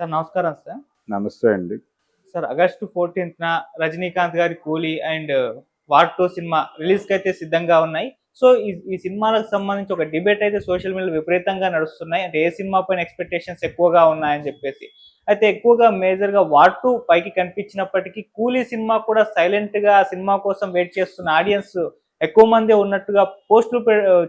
Sir నమస్కారం sir. నమస్తే అండి. సార్ ఆగస్టు 14న రజనీకాంత్ గారి 'కూలీ' అండ్ 'వార్ 2' సినిమా రిలీజ్‌కైతే సిద్ధంగా ఉన్నాయి. సో, ఈ సినిమాలకు సంబంధించి ఒక డిబేట్ అయితే సోషల్ మీడియాలో విపరీతంగా నడుస్తున్నాయి. అంటే ఏ సినిమా పైన ఎక్స్‌పెక్టేషన్స్ ఎక్కువగా ఉన్నాయని చెప్పేసి. అయితే ఎక్కువగా మేజర్‌గా 'వార్ 2' పైకి కనిపించినప్పటికీ 'కూలీ' సినిమా కూడా సైలెంట్‌గా ఆ సినిమా కోసం వెయిట్ చేస్తున్న ఆడియన్స్ ఎక్కువ మందే ఉన్నట్టుగా పోస్టులు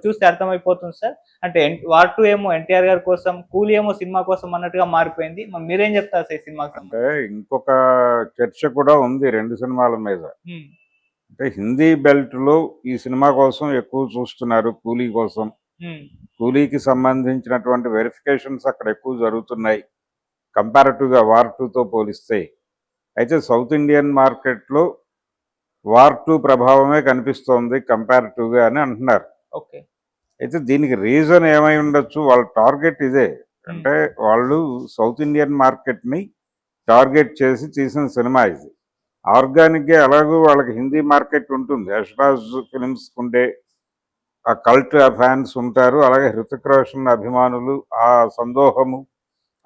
చూస్తే అర్థమైపోతుంది సార్. అంటే 'వార్ 2' ఏమో ఎన్టీఆర్ గారి కోసం, 'కూలీ' ఏమో సినిమా కోసం అన్నట్టుగా మారిపోయింది. మరి మీరేం చెప్తారు సార్ ఈ సినిమాకి అంటే సంబంధించి? ఇంకొక చర్చ కూడా ఉంది 2 సినిమాల మీద. హ్మ్. అంటే హిందీ బెల్ట్‌లో ఈ సినిమా కోసం ఎక్కువ చూస్తున్నారు 'కూలీ' కోసం. హ్మ్. 'కూలీకి' సంబంధించినటువంటి వెరిఫికేషన్స్ అక్కడ ఎక్కువ జరుగుతున్నాయి. కంపారిటివ్‌గా 'వార్ 2'తో పోలిస్తే. అయితే సౌత్ ఇండియన్ మార్కెట్‌లో 'వార్ 2' ప్రభావమే కనిపిస్తోంది కంపారిటివ్‌గా అని అంటున్నారు. ఓకే. అయితే దీనికి రీజన్ ఏమై ఉండొచ్చు? వాళ్ళ టార్గెట్ ఇదే. హ్మ్. అంటే వాళ్ళు సౌత్ ఇండియన్ మార్కెట్‌ని టార్గెట్ చేసి తీసిన సినిమా ఇది. ఆర్గానిక్‌గా ఎలాగో వాళ్ళకి హిందీ మార్కెట్ ఉంటుంది. 'యష్‌రాజ్' ఫిల్మ్స్‌కుండే ఆ కల్ట్ ఫ్యాన్స్ ఉంటారు. అలాగే 'హృతిక్ రోషన్' అభిమానులు, ఆ సందోహము,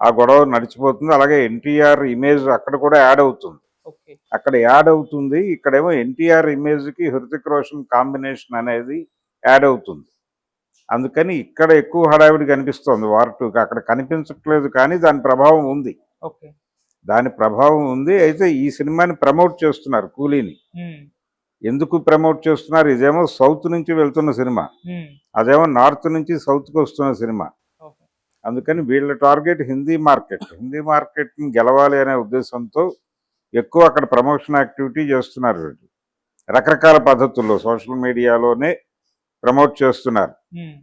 ఆ గొడవ నడిచిపోతుంది. అలాగే ఎన్టీఆర్ ఇమేజ్ అక్కడ కూడా యాడ్ అవుతుంది. ఓకే. అక్కడ యాడ్ అవుతుంది. ఇక్కడేమో ఎన్టీఆర్ ఇమేజ్‌కి 'హృతిక్ రోషన్' కాంబినేషన్ అనేది యాడ్ అవుతుంది. అందుకని ఇక్కడ ఎక్కువ హడావిడి కనిపిస్తోంది 'వార్ 2'కి. అక్కడ కనిపించట్లేదు కానీ దాని ప్రభావం ఉంది. ఓకే. దాని ప్రభావం ఉంది. అయితే ఈ సినిమాని ప్రమోట్ చేస్తున్నారు 'కూలీని'. హ్మ్. ఎందుకు ప్రమోట్ చేస్తున్నారు? ఇదేమో సౌత్ నుంచి వెళ్తున్న సినిమా. హ్మ్. అదేమో నార్త్ నుంచి సౌత్‌కి వస్తున్న సినిమా. ఓకే. అందుకని వీళ్ళ టార్గెట్ హిందీ మార్కెట్. హిందీ మార్కెట్‌ని గెలవాలి అనే ఉద్దేశంతో ఎక్కువ అక్కడ ప్రమోషన్ యాక్టివిటీ చేస్తున్నారు వీళ్ళు. రకరకాల పద్ధతుల్లో సోషల్ మీడియాలోనే ప్రమోట్ చేస్తున్నారు. హ్మ్.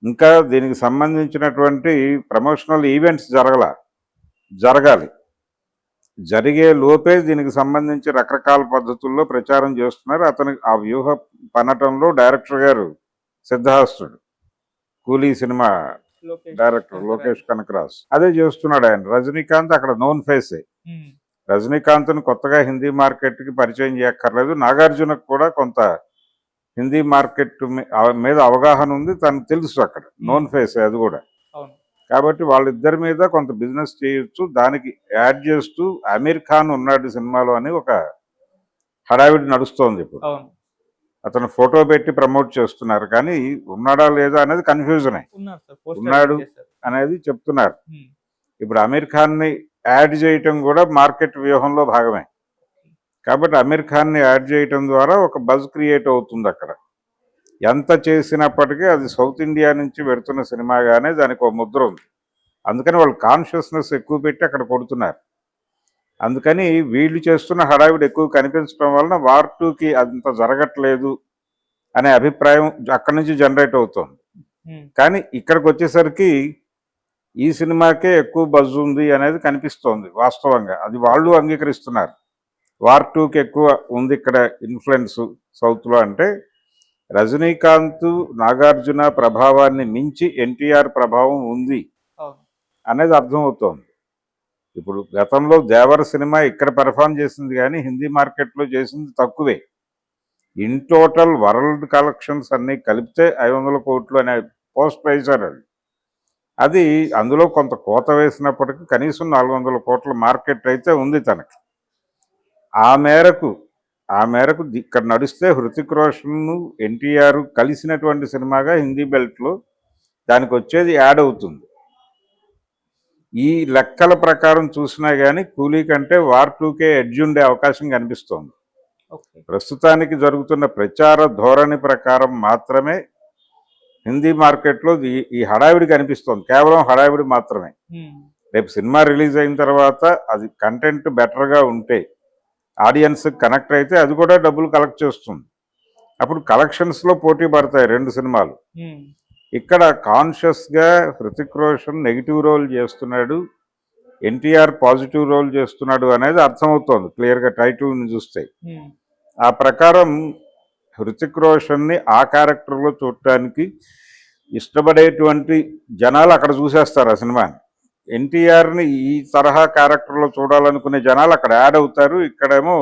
ఇంకా దీనికి సంబంధించినటువంటి ప్రమోషనల్ ఈవెంట్స్ జరగాలి. జరిగే లోపే దీనికి సంబంధించి రకరకాల పద్ధతుల్లో ప్రచారం చేస్తున్నారు. అతనికి ఆ వ్యూహ పన్నటంలో డైరెక్టర్ గారు సిద్ధహస్తుడు. 'కూలీ' సినిమా లోకేష్ డైరెక్టర్ కనకరాజు. లోకేష్ కనకరాజు. అదే చేస్తున్నాడు ఆయన. రజనీకాంత్ అక్కడ నోన్ ఫేసే. హ్మ్. రజనీకాంత్‌ని కొత్తగా హిందీ మార్కెట్‌కి పరిచయం చేయక్కర్లేదు. నాగార్జునకు కూడా కొంత హిందీ మార్కెట్ మీద అవగాహన ఉంది. తనకు తెలుసు అక్కడ. హ్మ్. నోన్ ఫేసే అది కూడా. అవును. కాబట్టి వాళ్ళిద్దరి మీద కొంత బిజినెస్ చేయొచ్చు. దానికి యాడ్ చేస్తూ 'అమీర్ ఖాన్' ఉన్నాడు సినిమాలో అని ఒక హడావిడి నడుస్తోంది ఇప్పుడు. అవును. అతను ఫోటో పెట్టి ప్రమోట్ చేస్తున్నారు. కానీ ఉన్నాడా లేదా అనేది కన్‌ఫ్యూజనే. ఉన్నారు సార్. పోస్టర్ ఉన్నాడు రిలీజ్ చేశారు. అనేది చెప్తున్నారు. హ్మ్. ఇప్పుడు 'అమీర్ ఖాన్‌ని' యాడ్ చేయటం కూడా మార్కెట్ వ్యూహంలో భాగమే. కాబట్టి 'అమీర్ ఖాన్‌ని' యాడ్ చేయటం ద్వారా ఒక బజ్ క్రియేట్ అవుతుందక్కడ. ఎంత చేసినప్పటికీ అది సౌత్ ఇండియా నుంచి వెడుతున్న సినిమాగానే దానికి ఒక ముద్ర ఉంది. అందుకని వాళ్ళు కాన్షియస్‌నెస్ ఎక్కువ పెట్టి అక్కడ కొడుతున్నారు. అందుకని వీళ్ళు చేస్తున్న హడావిడి ఎక్కువ కనిపించడం వలన 'వార్ 2'కి అంత జరగట్లేదు అనే అభిప్రాయం అక్కడి నుంచి జనరేట్ అవుతోంది. హ్మ్. కానీ ఇక్కడికొచ్చేసరికి ఈ సినిమాకే ఎక్కువ బజ్ ఉంది అనేది కనిపిస్తోంది వాస్తవంగా. అది వాళ్ళు అంగీకరిస్తున్నారు. 'వార్ 2'కి ఎక్కువ ఉంది ఇక్కడ ఇన్‌ఫ్లుయెన్స్ సౌత్‌లో అంటే, రజనీకాంత్, నాగార్జున ప్రభావాన్ని మించి ఎన్టీఆర్ ప్రభావం ఉంది అవును. అనేది అర్థమవుతోంది. ఇప్పుడు గతంలో 'దేవర' సినిమా ఇక్కడ పెర్ఫార్మ్ చేసింది కానీ హిందీ మార్కెట్‌లో చేసింది తక్కువే. ఇన్ టోటల్ వరల్డ్ కలెక్షన్స్ అన్నీ కలిపితే 500 కోట్లు అనే పోస్ట్ వేశారు. అది అందులో కొంత కోత వేసినప్పటికీ కనీసం 400 కోట్ల మార్కెట్ అయితే ఉంది తనకి. ఆ మేరకు ఇక్కడ నడిస్తే 'హృతిక్ రోషన్', ఎన్టీఆర్ కలిసినటువంటి సినిమాగా హిందీ బెల్ట్‌లో దానికి వచ్చేది యాడ్ అవుతుంది. ఈ లెక్కల ప్రకారం చూసినా కానీ 'కూలీ' కంటే 'వార్ 2'కే ఎడ్జ్ ఉండే అవకాశం కనిపిస్తోంది. ఓకే. ప్రస్తుతానికి జరుగుతున్న ప్రచార ధోరణి ప్రకారం మాత్రమే హిందీ మార్కెట్‌లో ఈ హడావిడి కనిపిస్తోంది. కేవలం హడావిడి మాత్రమే. హ్మ్. రేపు సినిమా రిలీజ్ అయిన తర్వాత అది కంటెంట్ బెటర్‌గా ఉంటే, ఆడియన్స్ కనెక్ట్ అయితే అది కూడా డబ్బులు కలెక్ట్ చేస్తుంది. అప్పుడు కలెక్షన్స్‌లో పోటీ పడతాయి 2 సినిమాలు. హ్మ్. ఇక్కడ కాన్షియస్‌గా 'హృతిక్ రోషన్' నెగెటివ్ రోల్ చేస్తున్నాడు. ఎన్టీఆర్ పాజిటివ్ రోల్ చేస్తున్నాడు అనేది అర్థమవుతోంది క్లియర్‌గా టైటిల్‌ని చూస్తే. హ్మ్. ఆ ప్రకారం 'హృతిక్ రోషన్‌ని' ఆ క్యారెక్టర్‌లో చూడటానికి ఇష్టపడేటువంటి జనాలు అక్కడ చూసేస్తారు ఆ సినిమాని. ఎన్టీఆర్‌ని ఈ తరహా క్యారెక్టర్‌లో చూడాలనుకునే జనాలు అక్కడ యాడ్ అవుతారు. ఇక్కడేమో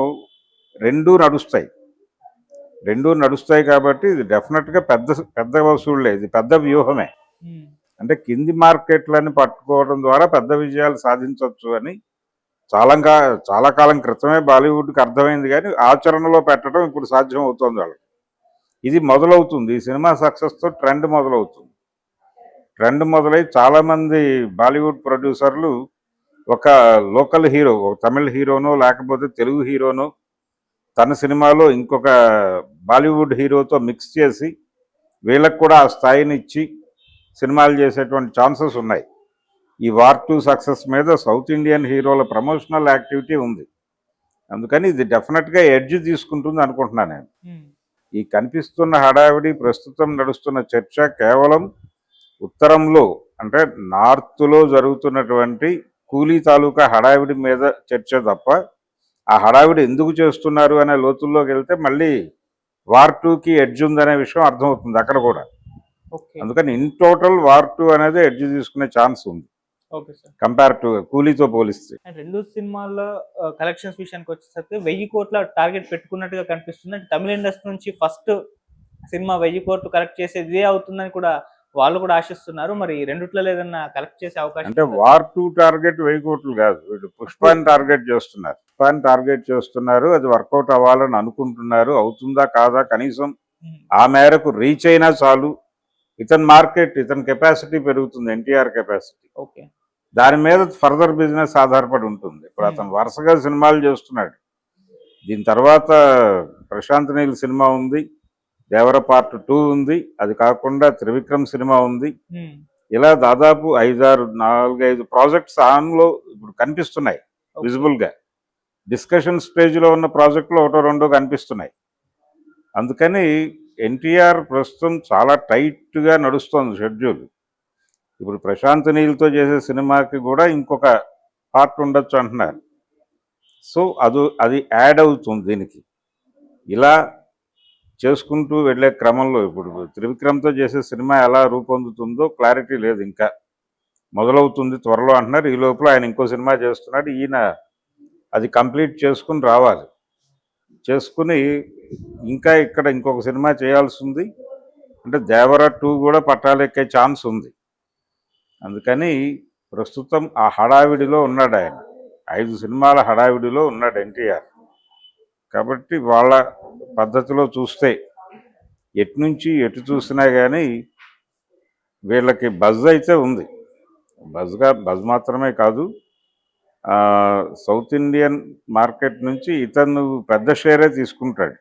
రెండూ నడుస్తాయి. రెండూ నడుస్తాయి కాబట్టి ఇది డెఫినెట్‌గా పెద్ద పెద్ద వసూళ్ళే. ఇది పెద్ద వ్యూహమే. హ్మ్. అంటే కింది మార్కెట్లని పట్టుకోవడం ద్వారా పెద్ద విజయాలు సాధించవచ్చు అని చాలా కాలం క్రితమే బాలీవుడ్కి అర్థమైంది, కానీ ఆచరణలో పెట్టడం ఇప్పుడు సాధ్యం అవుతుంది వాళ్ళకి. ఇది మొదలవుతుంది, ఈ సినిమా సక్సెస్తో ట్రెండ్ మొదలవుతుంది. ట్రెండ్ మొదలై చాలామంది బాలీవుడ్ ప్రొడ్యూసర్లు ఒక లోకల్ హీరో, ఒక తమిళ హీరోనో లేకపోతే తెలుగు హీరోనో తన సినిమాలో ఇంకొక బాలీవుడ్ హీరోతో మిక్స్ చేసి వీళ్ళకు కూడా ఆ స్థాయిని ఇచ్చి సినిమాలు చేసేటువంటి ఛాన్సెస్ ఉన్నాయి. ఈ వార్ 2 సక్సెస్ మీద సౌత్ ఇండియన్ హీరోల ప్రమోషనల్ యాక్టివిటీ ఉంది. అందుకని ఇది డెఫినెట్గా ఎడ్జ్ తీసుకుంటుంది అనుకుంటున్నాను నేను. ఈ కనిపిస్తున్న హడావిడి, ప్రస్తుతం నడుస్తున్న చర్చ కేవలం ఉత్తరంలో అంటే నార్త్లో జరుగుతున్నటువంటి కూలీ తాలూకా హడావిడి మీద చర్చ తప్ప, ఆ హడావిడి ఎందుకు చేస్తున్నారు అనే లోతుల్లోకి వెళ్తే మళ్ళీ వార్ 2కి ఎడ్జ్ ఉందనే విషయం అర్థమవుతుంది అక్కడ కూడా. అందుకని ఇన్ టోటల్ వార్ 2 అనేది ఎడ్జ్ తీసుకునే ఛాన్స్ ఉంది కంపేర్ టు కూలీతో పోలిస్తే. రెండు సినిమాల్లో కలెక్షన్స్ విషయానికి వచ్చేసరికి 1000 కోట్ల టార్గెట్ పెట్టుకున్నట్టుగా కనిపిస్తుంది. అంటే తమిళ ఇండస్ట్రీ నుంచి ఫస్ట్ సినిమా 1000 కోట్లు కలెక్ట్ చేసేది ఇదే అవుతుందని కూడా వాళ్ళు కూడా ఆశిస్తున్నారు. మరి రెండిట్లో ఏదన్నా కలెక్ట్ చేసే అవకాశం అంటే వార్ 2 టార్గెట్ 1000 కోట్లు కాదు, వీళ్ళు పుష్పాన్ని టార్గెట్ చేస్తున్నారు. అది వర్కౌట్ అవ్వాలని అనుకుంటున్నారు. అవుతుందా కాదా కనీసం ఆ మేరకు రీచ్ అయినా చాలు. ఇతని మార్కెట్, ఇతని కెపాసిటీ పెరుగుతుంది, ఎన్టీఆర్ కెపాసిటీ. ఓకే, దాని మీద ఫర్దర్ బిజినెస్ ఆధారపడి ఉంటుంది. ఇప్పుడు అతను వరుసగా సినిమాలు చేస్తున్నాడు. దీని తర్వాత ప్రశాంత్ నీల్ సినిమా ఉంది, దేవర పార్ట్ 2 ఉంది, అది కాకుండా త్రివిక్రమ్ సినిమా ఉంది. ఇలా దాదాపు 4-5 ప్రాజెక్ట్స్ ఆన్లో ఇప్పుడు కనిపిస్తున్నాయి విజిబుల్గా. డిస్కషన్ స్టేజ్లో ఉన్న ప్రాజెక్టులు 1-2 కనిపిస్తున్నాయి. అందుకని ఎన్టీఆర్ ప్రస్తుతం చాలా టైట్గా నడుస్తోంది షెడ్యూల్. ఇప్పుడు ప్రశాంత్ నీల్తో చేసే సినిమాకి కూడా ఇంకొక పార్ట్ ఉండొచ్చు అంటున్నారు. సో అది యాడ్ అవుతుంది దీనికి. ఇలా చేసుకుంటూ వెళ్ళే క్రమంలో ఇప్పుడు త్రివిక్రమ్తో చేసే సినిమా ఎలా రూపొందుతుందో క్లారిటీ లేదు, ఇంకా మొదలవుతుంది త్వరలో అంటున్నారు. ఈ లోపల ఆయన ఇంకో సినిమా చేస్తున్నాడు. ఈయన అది కంప్లీట్ చేసుకుని రావాలి. చేసుకుని ఇంకా ఇక్కడ ఇంకొక సినిమా చేయాల్సి ఉంది. అంటే దేవర 2 కూడా పట్టాలెక్కే ఛాన్స్ ఉంది. అందుకని ప్రస్తుతం ఆ హడావిడిలో ఉన్నాడు ఆయన. 5 సినిమాల హడావిడిలో ఉన్నాడు ఎన్టీఆర్. కాబట్టి వాళ్ళ పద్ధతిలో చూస్తే ఎటు చూసినా కానీ వీళ్ళకి బజ్ అయితే ఉంది. బజ్ మాత్రమే కాదు, సౌత్ ఇండియన్ మార్కెట్ నుంచి ఇతను పెద్ద షేరే తీసుకుంటాడు.